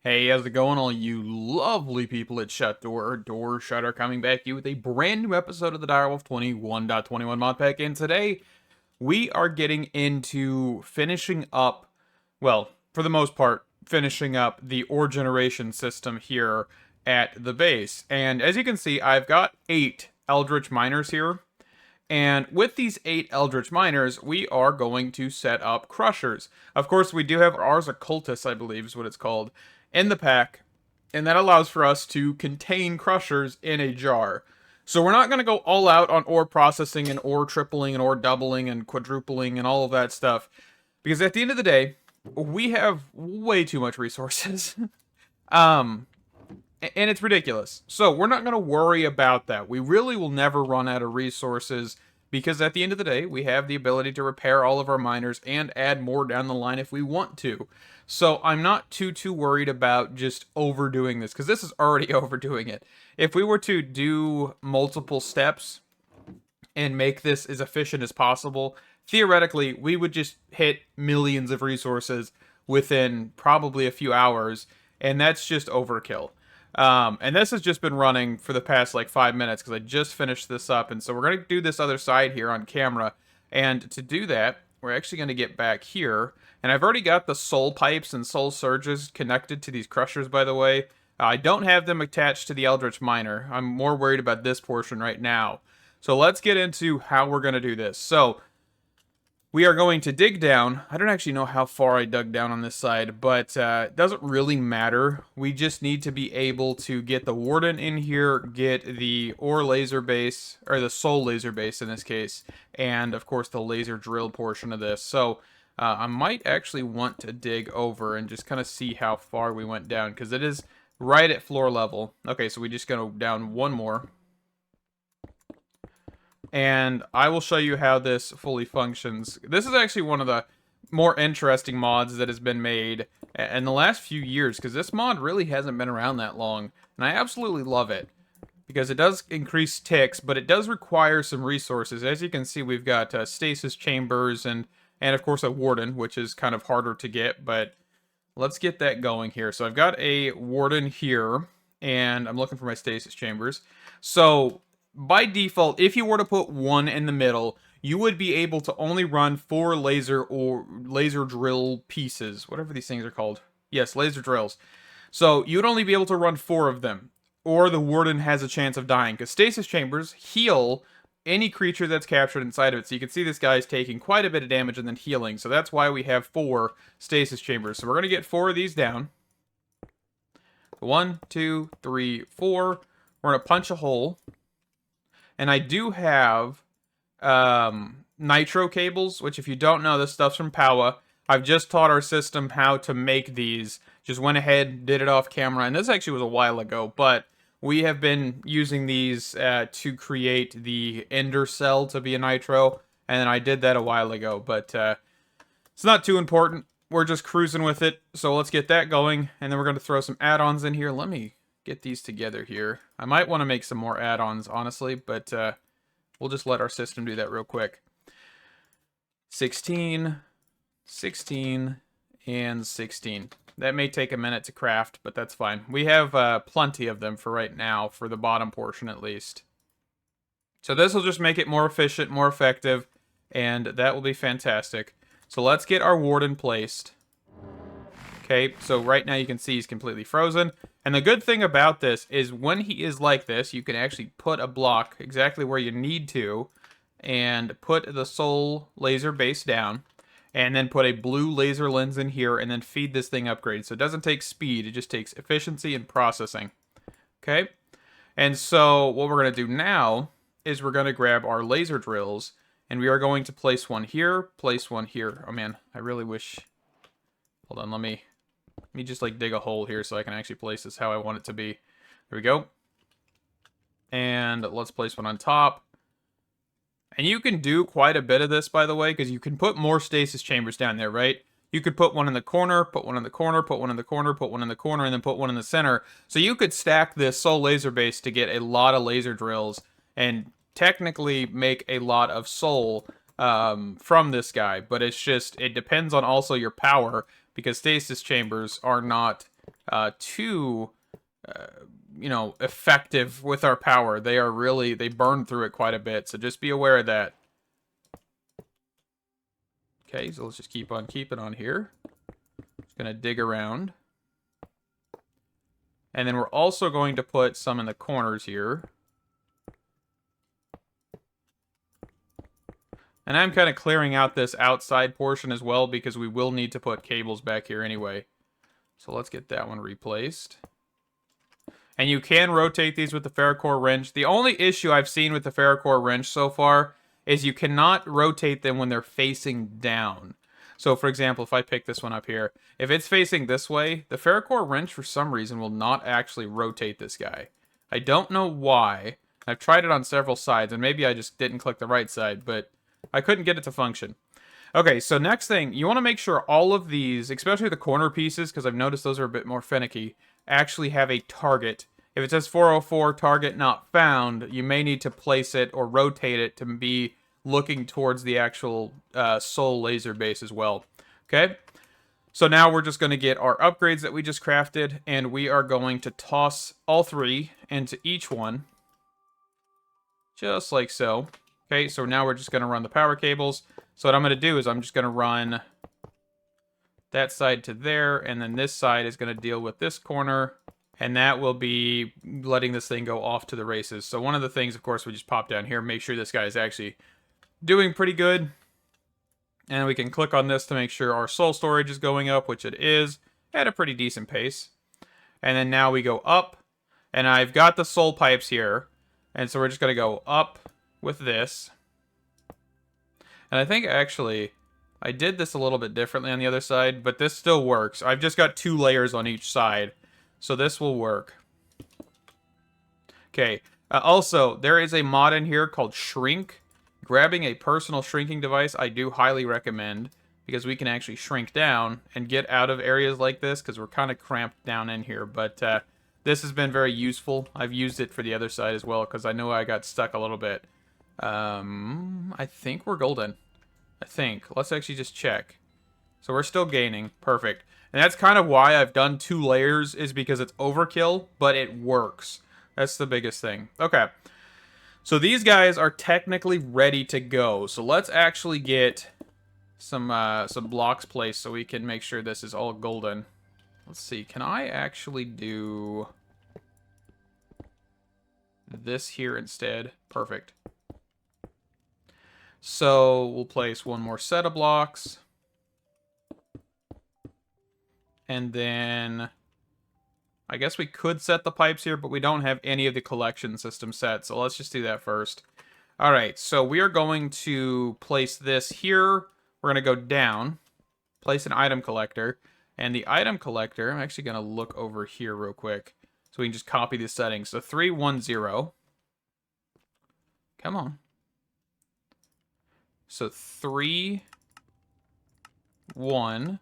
Hey, how's it going, all you lovely people at Shut Door Shutter, coming back to you with a brand new episode of the Direwolf20 1.21 Modpack, and today we are getting into finishing up, well, for the most part, finishing up the ore generation system here at the base. And as you can see, I've got 8 Eldritch Miners here, and with these 8 Eldritch Miners, we are going to set up Crushers. Of course, we do have Ars Ocultas, I believe is what it's called, in the pack, and that allows for us to contain Crushers in a jar. So we're not going to go all out on ore processing and ore tripling and ore doubling and quadrupling and all of that stuff, because at the end of the day, we have way too much resources. And it's ridiculous. So we're not going to worry about that. We really will never run out of resources, because at the end of the day, we have the ability to repair all of our miners and add more down the line if we want to. So I'm not too worried about just overdoing this, because this is already overdoing it. If we were to do multiple steps and make this as efficient as possible, theoretically, we would just hit millions of resources within probably a few hours, and that's just overkill. And this has just been running for the past like 5 minutes because I just finished this up, and so we're going to do this other side here on camera. And to do that, we're actually going to get back here, and I've already got the soul pipes and soul surges connected to these crushers, by the way. I don't have them attached to the Eldritch Miner. I'm more worried about this portion right now. So let's get into how we're going to do this. So we are going to dig down. I don't actually know how far I dug down on this side, but it doesn't really matter. We just need to be able to get the Warden in here, get the ore laser base, or the soul laser base in this case, and of course the laser drill portion of this. So I might actually want to dig over and just kind of see how far we went down, because it is right at floor level. Okay, so we just go down one more, and I will show you how this fully functions. This is actually one of the more interesting mods that has been made in the last few years, because this mod really hasn't been around that long, and I absolutely love it, because it does increase ticks, but it does require some resources. As you can see, we've got stasis chambers and of course a warden, which is kind of harder to get, but let's get that going here. So I've got a warden here, and I'm looking for my stasis chambers. So by default, if you were to put one in the middle, you would be able to only run 4 laser or laser drill pieces, whatever these things are called. Yes, laser drills. So you'd only be able to run 4 of them, or the warden has a chance of dying, because stasis chambers heal any creature that's captured inside of it. So you can see this guy's taking quite a bit of damage and then healing. So that's why we have 4 stasis chambers. So we're going to get 4 of these down. 1, 2, 3, 4. We're going to punch a hole. And I do have nitro cables, which if you don't know, this stuff's from Powa. I've just taught our system how to make these. Just went ahead, did it off camera, and this actually was a while ago, but we have been using these to create the ender cell to be a nitro, and I did that a while ago, but it's not too important. We're just cruising with it, so let's get that going, and then we're going to throw some add-ons in here. Let me get these together here. I might want to make some more add-ons, honestly, but we'll just let our system do that real quick. 16, 16, and 16. That may take a minute to craft, but that's fine. We have plenty of them for right now, for the bottom portion at least. So this will just make it more efficient, more effective, and that will be fantastic. So let's get our warden placed. Okay, so right now you can see he's completely frozen. And the good thing about this is when he is like this, you can actually put a block exactly where you need to, and put the soul laser base down, and then put a blue laser lens in here, and then feed this thing upgrade. So it doesn't take speed, it just takes efficiency and processing. Okay? And so what we're going to do now is we're going to grab our laser drills, and we are going to place one here, place one here. Oh man, I really wish... Hold on, let me just like dig a hole here so I can actually place this how I want it to be. There we go. And let's place one on top. And you can do quite a bit of this, by the way, because you can put more stasis chambers down there, right? You could put one in the corner, put one in the corner, put one in the corner, put one in the corner, and then put one in the center. So you could stack this soul laser base to get a lot of laser drills and technically make a lot of soul from this guy. But it's just, it depends on also your power, because stasis chambers are not too, you know, effective with our power. They are really, they burn through it quite a bit, so just be aware of that. Okay, so let's just keep on keeping on here. Just gonna dig around. And then we're also going to put some in the corners here. And I'm kind of clearing out this outside portion as well because we will need to put cables back here anyway. So let's get that one replaced. And you can rotate these with the ferrocore wrench. The only issue I've seen with the ferrocore wrench so far is you cannot rotate them when they're facing down. So for example, if I pick this one up here, if it's facing this way, the ferrocore wrench for some reason will not actually rotate this guy. I don't know why. I've tried it on several sides, and maybe I just didn't click the right side, but I couldn't get it to function. Okay, so next thing, you want to make sure all of these, especially the corner pieces, because I've noticed those are a bit more finicky, actually have a target. If it says 404 target not found, you may need to place it or rotate it to be looking towards the actual soul laser base as well. Okay, so now we're just going to get our upgrades that we just crafted, and we are going to toss all three into each one, just like so. Okay, so now we're just going to run the power cables. So what I'm going to do is I'm just going to run that side to there, and then this side is going to deal with this corner, and that will be letting this thing go off to the races. So one of the things, of course, we just pop down here, make sure this guy is actually doing pretty good. And we can click on this to make sure our soul storage is going up, which it is, at a pretty decent pace. And then now we go up, and I've got the soul pipes here, and so we're just going to go up with this. And I think actually I did this a little bit differently on the other side, but this still works. I've just got 2 layers on each side, so this will work. Okay, also there is a mod in here called Shrink. Grabbing a personal shrinking device I do highly recommend, because we can actually shrink down and get out of areas like this, because we're kind of cramped down in here. But this has been very useful. I've used it for the other side as well, because I know I got stuck a little bit. I think we're golden. I think. Let's actually just check. So we're still gaining. Perfect. And that's kind of why I've done 2 layers, is because it's overkill, but it works. That's the biggest thing. Okay. So these guys are technically ready to go. So let's actually get some blocks placed so we can make sure this is all golden. Let's see. Can I actually do this here instead? Perfect. So we'll place one more set of blocks. And then I guess we could set the pipes here, but we don't have any of the collection system set. So let's just do that first. All right, so we are going to place this here. We're going to go down, place an item collector. And the item collector, I'm actually going to look over here real quick so we can just copy the settings. So 310. Come on. So 3, 1,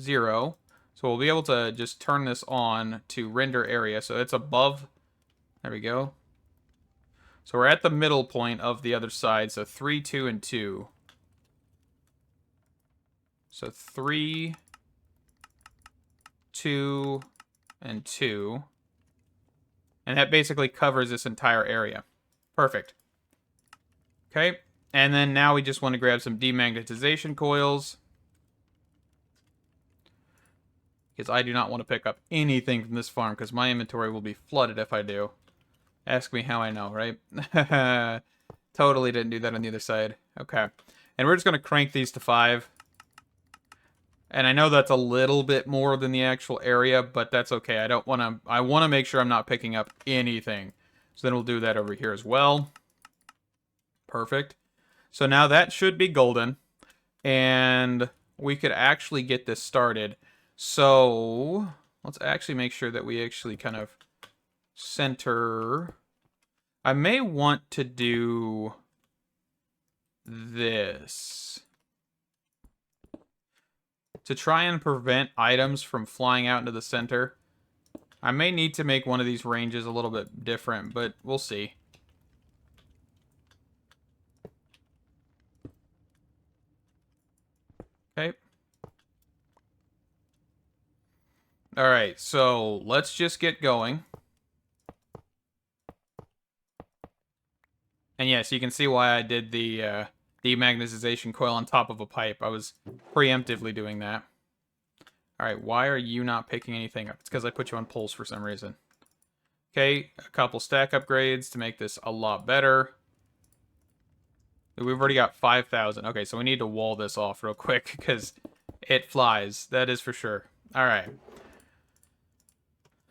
0. So we'll be able to just turn this on to render area. So it's above. There we go. So we're at the middle point of the other side. So 3, 2, and 2. So 3, 2, and 2. And that basically covers this entire area. Perfect. Okay. And then now we just want to grab some demagnetization coils, because I do not want to pick up anything from this farm, because my inventory will be flooded if I do. Ask me how I know, right? Totally didn't do that on the other side. Okay. And we're just going to crank these to 5. And I know that's a little bit more than the actual area, but that's okay. I want to make sure I'm not picking up anything. So then we'll do that over here as well. Perfect. So now that should be golden, and we could actually get this started. So let's actually make sure that we actually kind of center. I may want to do this to try and prevent items from flying out into the center. I may need to make one of these ranges a little bit different, but we'll see. Okay. All right, so let's just get going. And yes, you can see why I did the demagnetization coil on top of a pipe. I was preemptively doing that. All right, why are you not picking anything up? It's because I put you on pulse for some reason. Okay, a couple stack upgrades to make this a lot better. We've already got 5,000. Okay, so we need to wall this off real quick because it flies. That is for sure. All right.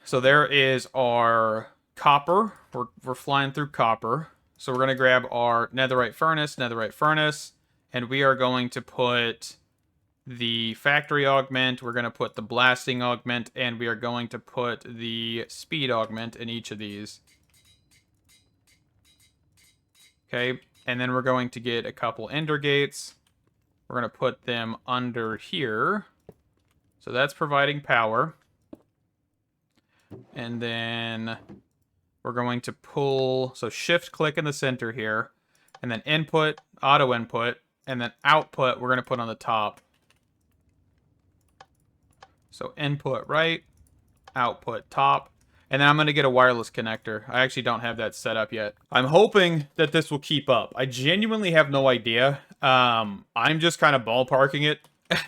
So there is our copper. We're flying through copper. So we're going to grab our netherite furnace, and we are going to put the factory augment, we're going to put the blasting augment, and we are going to put the speed augment in each of these. Okay, and then we're going to get a couple ender gates. We're going to put them under here. So that's providing power. And then we're going to pull, so shift click in the center here, and then input, auto input, and then output we're going to put on the top. So input right, output top, and then I'm going to get a wireless connector. I actually don't have that set up yet. I'm hoping that this will keep up. I genuinely have no idea. I'm just kind of ballparking it.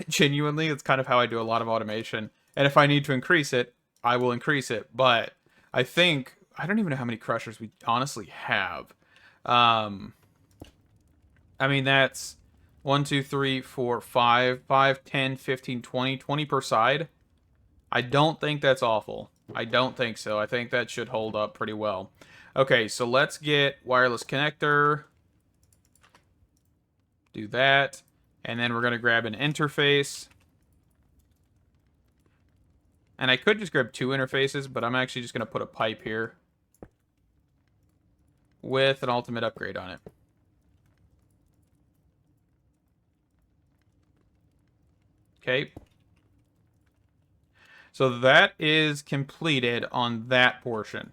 Genuinely, it's kind of how I do a lot of automation. And if I need to increase it, I will increase it. But I think, I don't even know how many crushers we honestly have. I mean, that's 1, 2, 3, 4, 5, 10, 15, 20, 20 per side. I don't think that's awful. I don't think so. I think that should hold up pretty well. Okay, so let's get wireless connector. Do that. And then we're going to grab an interface. And I could just grab 2 interfaces, but I'm actually just going to put a pipe here with an ultimate upgrade on it. Okay. So that is completed on that portion.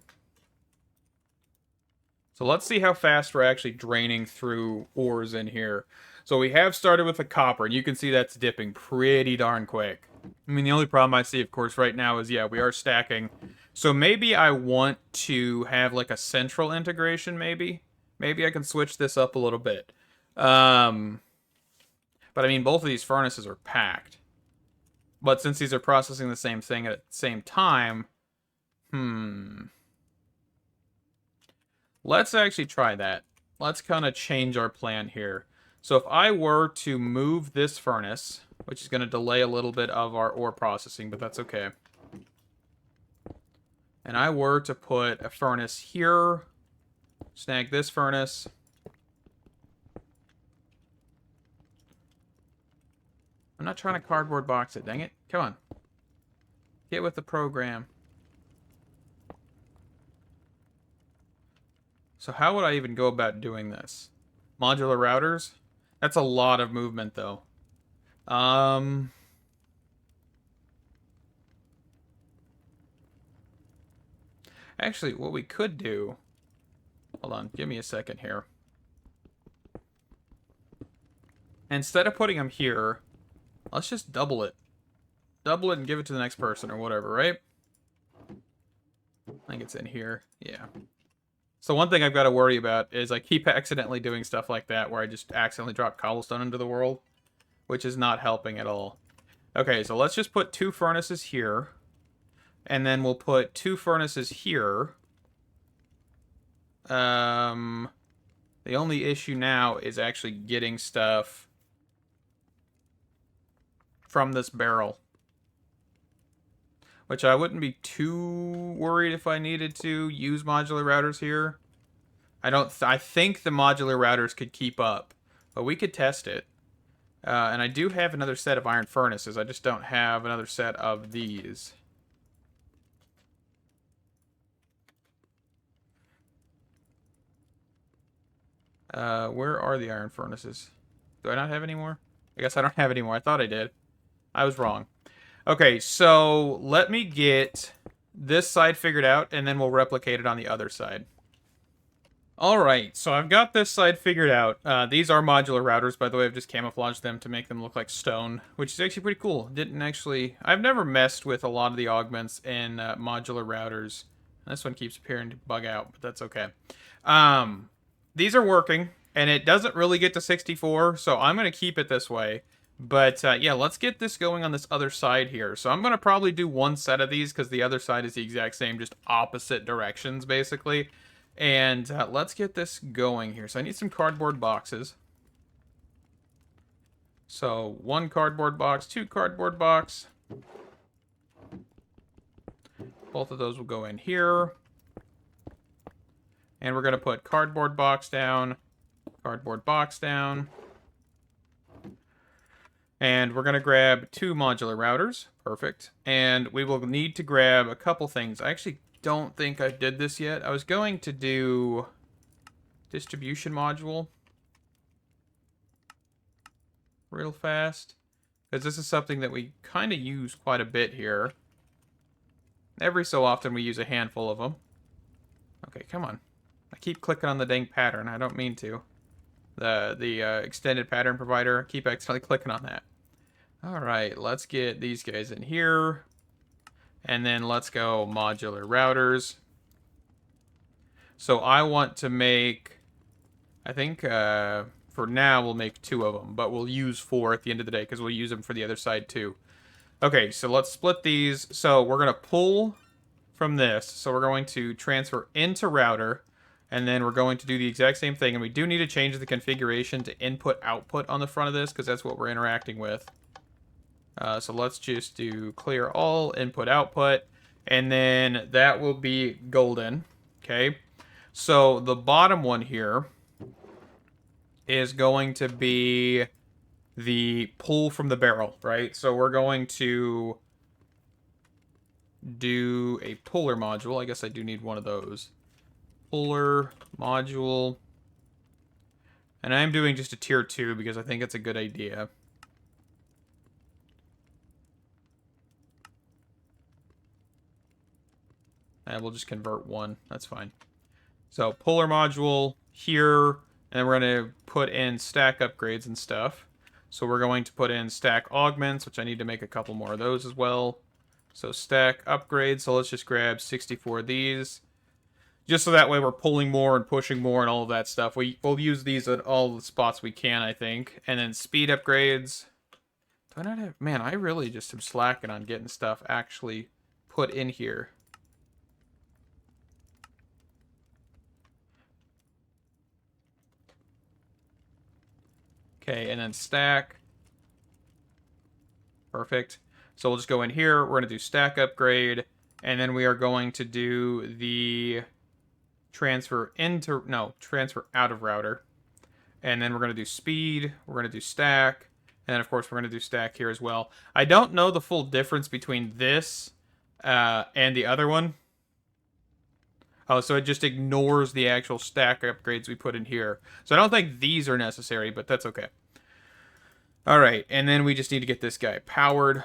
So let's see how fast we're actually draining through ores in here. So we have started with the copper, and you can see that's dipping pretty darn quick. I mean, the only problem I see, of course, right now is, yeah, we are stacking. So maybe I want to have, like, a central integration, maybe. Maybe I can switch this up a little bit. But, I mean, both of these furnaces are packed. But since these are processing the same thing at the same time, let's actually try that. Let's kind of change our plan here. So if I were to move this furnace, which is going to delay a little bit of our ore processing, but that's okay. And I were to put a furnace here, snag this furnace. I'm not trying to cardboard box it, dang it. Come on. Get with the program. So how would I even go about doing this? Modular routers? That's a lot of movement, though. Actually, what we could do... Hold on, give me a second here. Instead of putting them here, let's just double it. Double it and give it to the next person or whatever, right? I think it's in here. Yeah. So one thing I've got to worry about is I keep accidentally doing stuff like that where I just accidentally drop cobblestone into the world, which is not helping at all. Okay, so let's just put 2 furnaces here. And then we'll put 2 furnaces here. The only issue now is actually getting stuff from this barrel, which I wouldn't be too worried if I needed to use modular routers here. I think the modular routers could keep up, but we could test it. And I do have another set of iron furnaces. I just don't have another set of these. Where are the iron furnaces? Do I not have any more? I guess I don't have any more. I thought I did. I was wrong. Okay, so let me get this side figured out, and then we'll replicate it on the other side. Alright, so I've got this side figured out. These are modular routers, by the way. I've just camouflaged them to make them look like stone, which is actually pretty cool. I've never messed with a lot of the augments in modular routers. This one keeps appearing to bug out, but that's okay. These are working, and it doesn't really get to 64, so I'm going to keep it this way. But yeah, let's get this going on this other side here. So I'm going to probably do one set of these, because the other side is the exact same, just opposite directions, basically. And let's get this going here. So I need some cardboard boxes. So 1 cardboard box, 2 cardboard box. Both of those will go in here. And we're going to put cardboard box down, cardboard box down. And we're going to grab 2 modular routers. Perfect. And we will need to grab a couple things. I actually don't think I did this yet. I was going to do distribution module real fast, because this is something that we kind of use quite a bit here. Every so often we use a handful of them. Okay, come on. I keep clicking on the dang pattern. I don't mean to. The extended pattern provider. I keep accidentally clicking on that. Alright, let's get these guys in here. And then let's go modular routers. So I want to make, I think for now we'll make 2 of them, but we'll use 4 at the end of the day because we'll use them for the other side too. Okay, so let's split these. So we're going to pull from this. So we're going to transfer into router, and then we're going to do the exact same thing. And we do need to change the configuration to input-output on the front of this because that's what we're interacting with. So let's just do clear all, input, output, and then that will be golden, okay? So the bottom one here is going to be the pull from the barrel, right? So we're going to do a puller module. I guess I do need one of those. Puller module. And I'm doing just a tier 2 because I think it's a good idea. And we'll just convert 1. That's fine. So puller module here, and we're going to put in stack upgrades and stuff. So we're going to put in stack augments, which I need to make a couple more of those as well. So stack upgrades. So let's just grab 64 of these. Just so that way we're pulling more and pushing more and all of that stuff. We'll use these at all the spots we can, I think. And then speed upgrades. Do I not have... Man, I really just am slacking on getting stuff actually put in here. Okay, and then stack. Perfect. So we'll just go in here. We're going to do stack upgrade. And then we are going to do the transfer out of router. And then we're going to do speed. We're going to do stack. And then, of course, we're going to do stack here as well. I don't know the full difference between this and the other one. Oh, so it just ignores the actual stack upgrades we put in here. So I don't think these are necessary, but that's okay. All right, and then we just need to get this guy powered.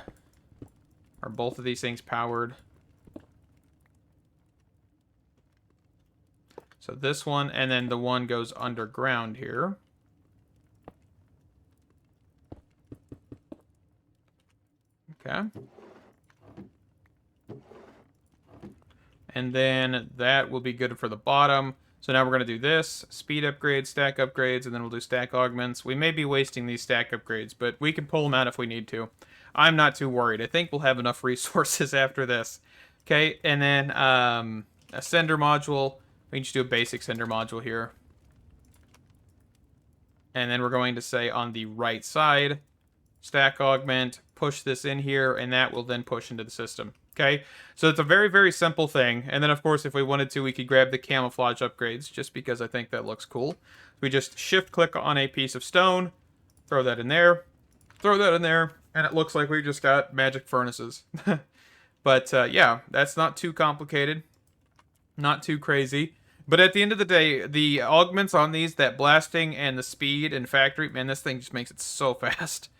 Are both of these things powered? So this one, and then the one goes underground here. Okay. And then that will be good for the bottom. So now we're going to do this, speed upgrades, stack upgrades, and then we'll do stack augments. We may be wasting these stack upgrades, but we can pull them out if we need to. I'm not too worried. I think we'll have enough resources after this. Okay, and then a sender module. We can just do a basic sender module here. And then we're going to say on the right side, stack augment, push this in here, and that will then push into the system. Okay, so it's a very, very simple thing. And then, of course, if we wanted to, we could grab the camouflage upgrades, just because I think that looks cool. We just shift-click on a piece of stone, throw that in there, and it looks like we just got magic furnaces. But, yeah, that's not too complicated. Not too crazy. But at the end of the day, the augments on these, that blasting and the speed and factory, man, this thing just makes it so fast.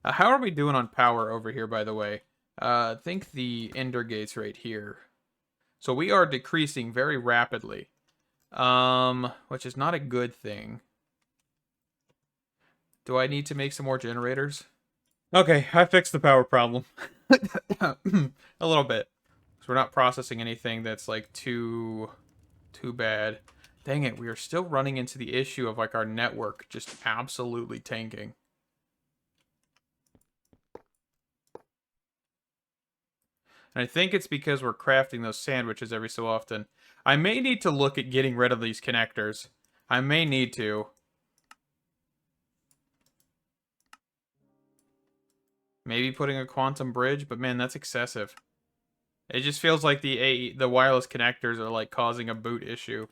How are we doing on power over here, by the way? I think the ender gate's right here. So we are decreasing very rapidly. Which is not a good thing. Do I need to make some more generators? Okay, I fixed the power problem. A little bit. So we're not processing anything that's like too bad. Dang it, we are still running into the issue of like our network just absolutely tanking. And I think it's because we're crafting those sandwiches every so often. I may need to look at getting rid of these connectors. I may need to. Maybe putting a quantum bridge, but man, that's excessive. It just feels like the wireless connectors are like causing a boot issue.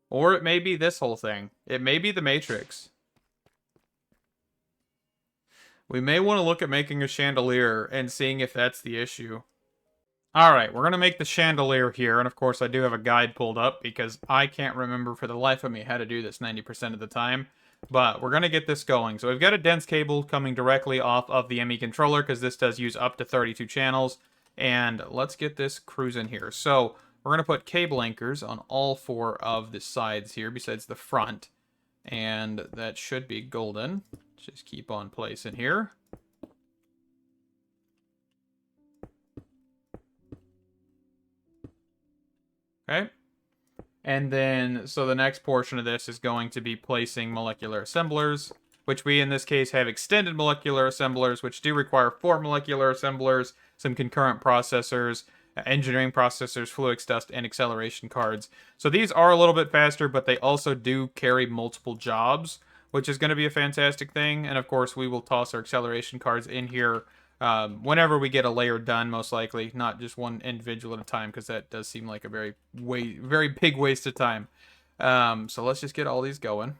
Or it may be this whole thing. It may be the Matrix. We may want to look at making a chandelier and seeing if that's the issue. Alright, we're going to make the chandelier here, and of course I do have a guide pulled up because I can't remember for the life of me how to do this 90% of the time. But we're going to get this going. So we've got a dense cable coming directly off of the ME controller because this does use up to 32 channels. And let's get this cruising here. So we're going to put cable anchors on all 4 of the sides here besides the front. And that should be golden. Just keep on placing here. Okay. And then, so the next portion of this is going to be placing molecular assemblers, which we in this case have extended molecular assemblers, which do require 4 molecular assemblers, some concurrent processors, engineering processors, fluix dust, and acceleration cards. So these are a little bit faster, but they also do carry multiple jobs, which is going to be a fantastic thing. And of course, we will toss our acceleration cards in here whenever we get a layer done, most likely, not just one individual at a time, because that does seem like a very big waste of time. So let's just get all these going.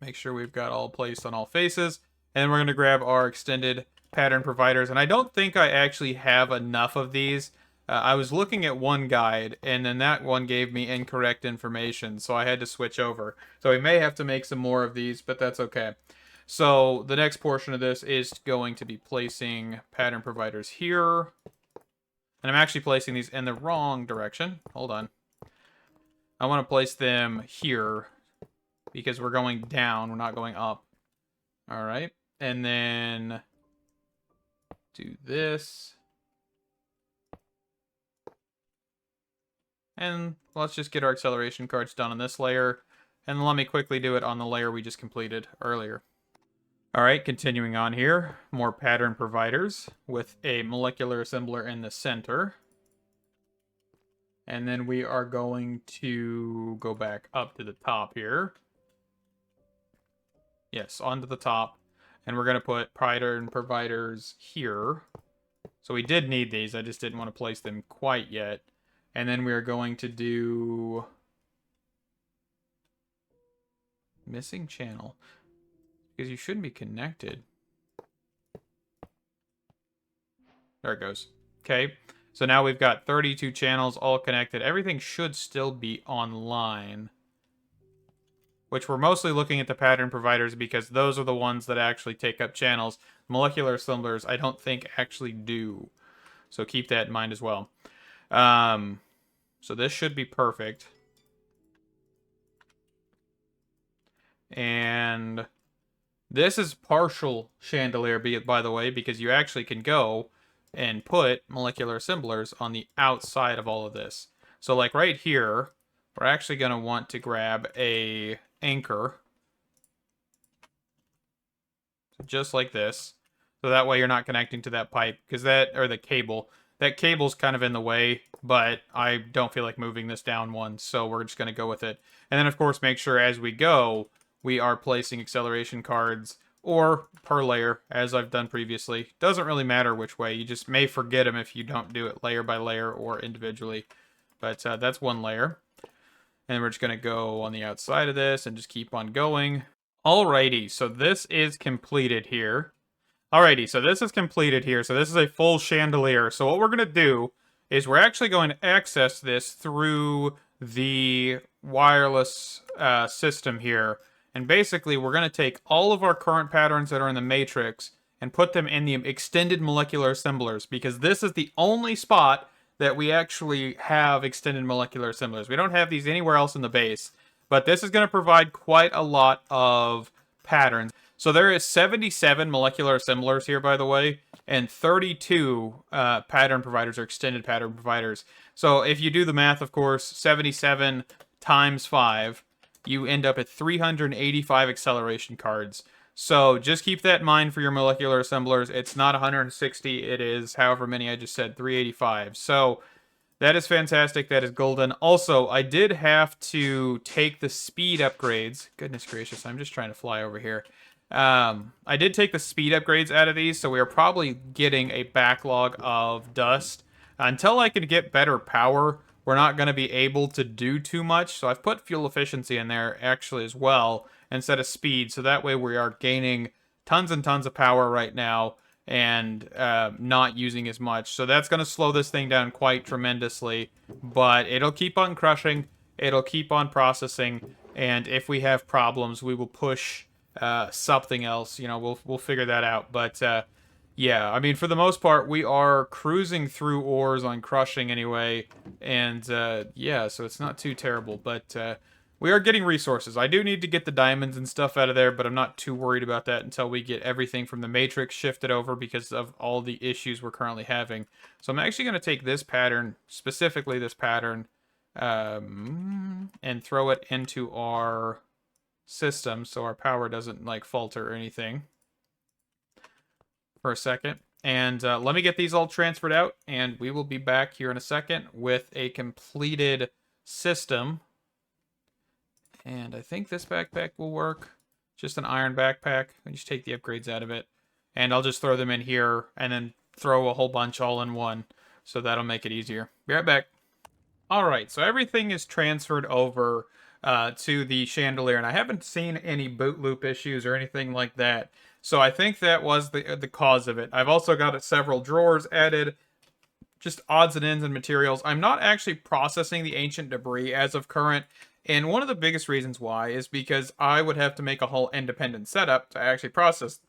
Make sure we've got all placed on all faces. And we're going to grab our extended pattern providers. And I don't think I actually have enough of these. I was looking at one guide, and then that one gave me incorrect information, so I had to switch over. So we may have to make some more of these, but that's okay. So the next portion of this is going to be placing pattern providers here. And I'm actually placing these in the wrong direction. Hold on. I want to place them here because we're going down. We're not going up. All right. And then do this. And let's just get our acceleration cards done on this layer. And let me quickly do it on the layer we just completed earlier. Alright, continuing on here, more pattern providers with a molecular assembler in the center. And then we are going to go back up to the top here. Yes, onto the top. And we're going to put pattern providers here. So we did need these, I just didn't want to place them quite yet. And then we are going to do missing channel. Because you shouldn't be connected. There it goes. Okay. So now we've got 32 channels all connected. Everything should still be online. Which we're mostly looking at the pattern providers because those are the ones that actually take up channels. Molecular assemblers, I don't think actually do. So keep that in mind as well. So this should be perfect. And this is partial chandelier, by the way, because you actually can go and put molecular assemblers on the outside of all of this. So like right here, we're actually going to want to grab a anchor. Just like this. So that way you're not connecting to that pipe, because or the cable. That cable's kind of in the way, but I don't feel like moving this down one, so we're just going to go with it. And then, of course, make sure as we go, we are placing acceleration cards, or per layer, as I've done previously. Doesn't really matter which way. You just may forget them if you don't do it layer by layer or individually. But that's one layer. And we're just going to go on the outside of this and just keep on going. Alrighty, so this is completed here. Alrighty, so this is completed here. So this is a full chandelier. So what we're going to do is we're actually going to access this through the wireless system here. And basically, we're going to take all of our current patterns that are in the matrix and put them in the extended molecular assemblers, because this is the only spot that we actually have extended molecular assemblers. We don't have these anywhere else in the base, but this is going to provide quite a lot of patterns. So there is 77 molecular assemblers here, by the way, and 32 pattern providers or extended pattern providers. So if you do the math, of course, 77 times 5, you end up at 385 acceleration cards. So just keep that in mind for your molecular assemblers. It's not 160, it is however many I just said, 385. So that is fantastic. That is golden. Also, I did have to take the speed upgrades. Goodness gracious, I'm just trying to fly over here. I did take the speed upgrades out of these, so we are probably getting a backlog of dust. Until I can get better power, we're not going to be able to do too much. So I've put fuel efficiency in there actually as well instead of speed. So that way we are gaining tons and tons of power right now and not using as much. So that's going to slow this thing down quite tremendously. But it'll keep on crushing. It'll keep on processing. And if we have problems, we will push something else. You know, we'll figure that out. But yeah, I mean, for the most part, we are cruising through ores on crushing anyway. And yeah, so it's not too terrible. But we are getting resources. I do need to get the diamonds and stuff out of there, but I'm not too worried about that until we get everything from the matrix shifted over because of all the issues we're currently having. So I'm actually going to take this pattern, specifically this pattern, and throw it into our system so our power doesn't like falter or anything for a second. And let me get these all transferred out, and we will be back here in a second with a completed system. And I think this backpack will work. Just an iron backpack. I just take the upgrades out of it. And I'll just throw them in here and then throw a whole bunch all in one. So that'll make it easier. Be right back. Alright, so everything is transferred over to the chandelier. And I haven't seen any boot loop issues or anything like that. So I think that was the cause of it. I've also got several drawers added. Just odds and ends and materials. I'm not actually processing the ancient debris as of current. And one of the biggest reasons why is because I would have to make a whole independent setup to actually process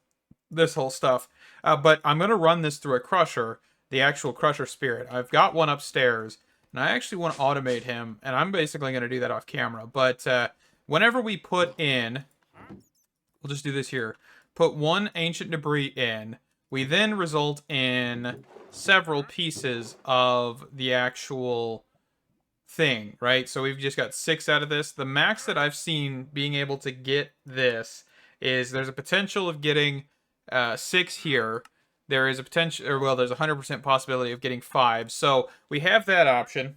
this whole stuff. But I'm going to run this through a crusher, the actual crusher spirit. I've got one upstairs, and I actually want to automate him, and I'm basically going to do that off camera. But whenever we put in, we'll just do this here, put one ancient debris in, we then result in several pieces of the actual thing, right? So we've just got 6 out of this. The max that I've seen being able to get this is there's a potential of getting 6 here. There is a potential, or well, there's a 100% possibility of getting 5. So we have that option.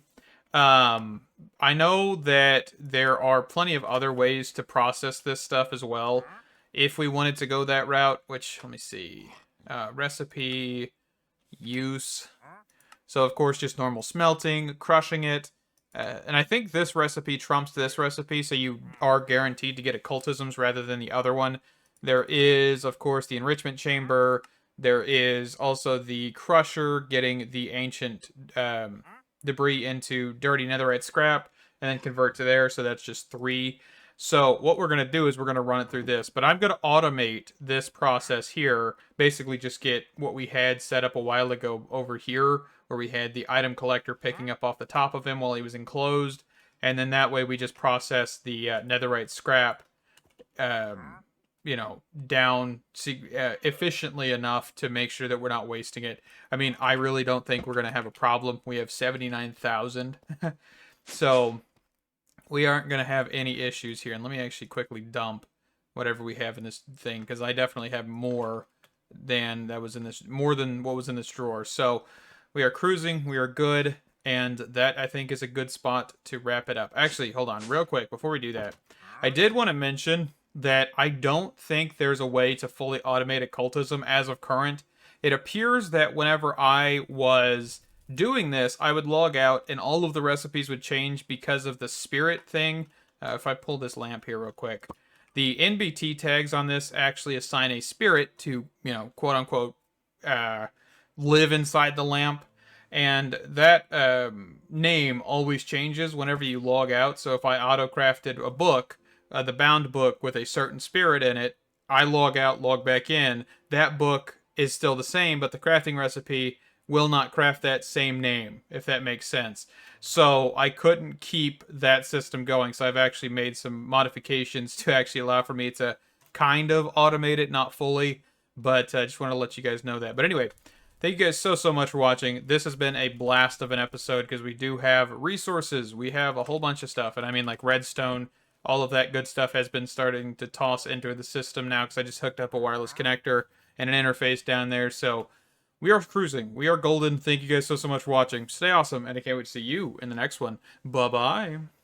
I know that there are plenty of other ways to process this stuff as well. If we wanted to go that route, which, let me see, recipe, use. So of course, just normal smelting, crushing it. And I think this recipe trumps this recipe, so you are guaranteed to get occultisms rather than the other one. There is, of course, the enrichment chamber. There is also the crusher getting the ancient debris into dirty netherite scrap and then convert to there, so that's just 3. So what we're going to do is we're going to run it through this, but I'm going to automate this process here, basically just get what we had set up a while ago over here, where we had the item collector picking up off the top of him while he was enclosed, and then that way we just process the netherite scrap, you know, down efficiently enough to make sure that we're not wasting it. I mean, I really don't think we're going to have a problem. We have 79,000, so we aren't going to have any issues here. And let me actually quickly dump whatever we have in this thing, because I definitely have more than that was in this, more than what was in this drawer. So we are cruising, we are good, and that, I think, is a good spot to wrap it up. Actually, hold on, real quick, before we do that, I did want to mention that I don't think there's a way to fully automate occultism as of current. It appears that whenever I was doing this, I would log out, and all of the recipes would change because of the spirit thing. If I pull this lamp here real quick, the NBT tags on this actually assign a spirit to, you know, quote-unquote, live inside the lamp, and that name always changes whenever you log out. So if I auto-crafted a book, the bound book with a certain spirit in it, I log out, log back in, that book is still the same, but the crafting recipe will not craft that same name, if that makes sense. So I couldn't keep that system going. So I've actually made some modifications to actually allow for me to kind of automate it, not fully, but I just want to let you guys know that. But anyway, thank you guys so much for watching. This has been a blast of an episode because we do have resources. We have a whole bunch of stuff, and I mean like redstone, all of that good stuff has been starting to toss into the system now because I just hooked up a wireless connector and an interface down there. So we are cruising. We are golden. Thank you guys so much for watching. Stay awesome, and I can't wait to see you in the next one. Bye-bye.